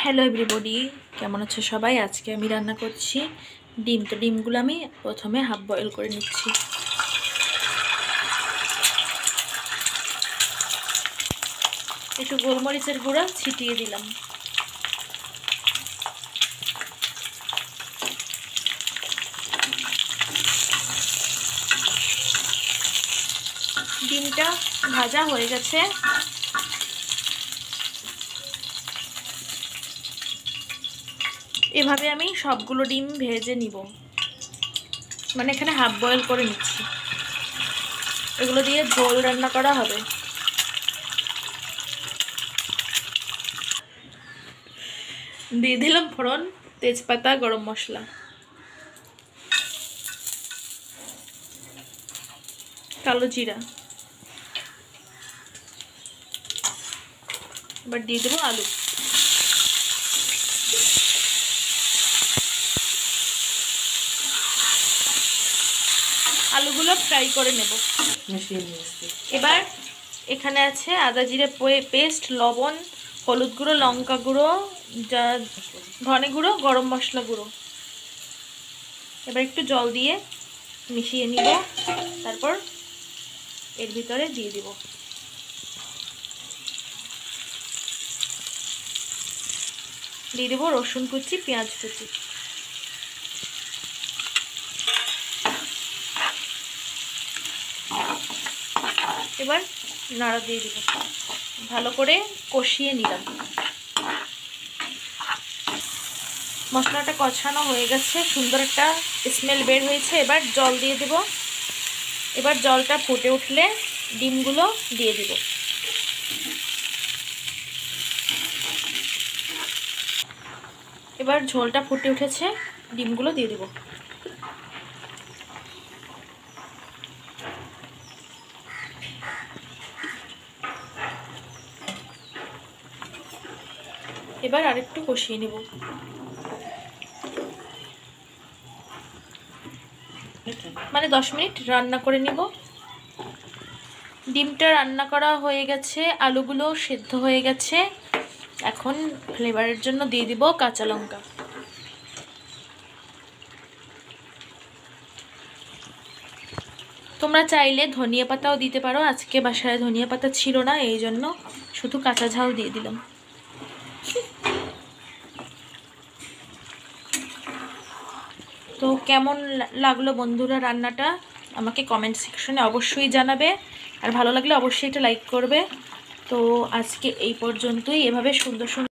Hello everybody, কেমন আছো সবাই? আজকে আমি রান্না করছি ডিম। তো ডিমগুলো আমি প্রথমে হাফ বয়েল করে নিচ্ছি। একটু গোলমরিচের গুঁড়া ছিটিয়ে দিলাম। ডিমটা ভাজা হয়ে গেছে। এভাবে আমি সবগুলো ডিম ভেজে নিব, মানে এখানে হাফ বয়েল করে নিচ্ছি। এগুলো দিয়ে ঝোল রান্না করা হবে। দিয়ে দিলাম ফোড়ন, তেজপাতা, গরম মশলা, কালো জিরা। এবার দিয়ে দেবো আলু। আলুগুলো ফ্রাই করে নেব। এবার এখানে আছে আদা জিরে পেস্ট, লবণ, হলুদ গুঁড়ো, লঙ্কা গুঁড়ো, ধনে গুঁড়ো, গরম মশলা গুঁড়ো। এবার একটু জল দিয়ে মিশিয়ে নিব, তারপর এর ভিতরে দিয়ে দিব। দিয়ে দেবো রসুন কুচি, পেঁয়াজ কুচি। এবার নাড়া দিয়ে দিব, ভালো করে কষিয়ে নিলাম। মশলাটা কষানো হয়ে গেছে, সুন্দর একটা স্মেল বের হয়েছে। এবার জল দিয়ে দেব। এবার জলটা ফুটে উঠলে ডিমগুলো দিয়ে দিব। এবার ঝোলটা ফুটে উঠেছে, ডিমগুলো দিয়ে দিব। এবার আরেকটু কষিয়ে নেব। মানে 10 মিনিট রান্না করে নিব। ডিমটা রান্না করা হয়ে গেছে, আলুগুলো সেদ্ধ হয়ে গেছে। এখন ফ্লেভারের জন্য দিয়ে দিব কাঁচা লঙ্কা। তোমরা চাইলে ধনিয়া পাতাও দিতে পারো। আজকে বাসায় ধনিয়া পাতা ছিল না, এই জন্য শুধু কাঁচা ঝাল দিয়ে দিলাম। তো কেমন লাগলো বন্ধুরা রান্নাটা, আমাকে কমেন্ট সেকশনে অবশ্যই জানাবে। আর ভালো লাগলে অবশ্যই এটা লাইক করবে। তো আজকে এই পর্যন্তই। এভাবে সুন্দর সুন্দর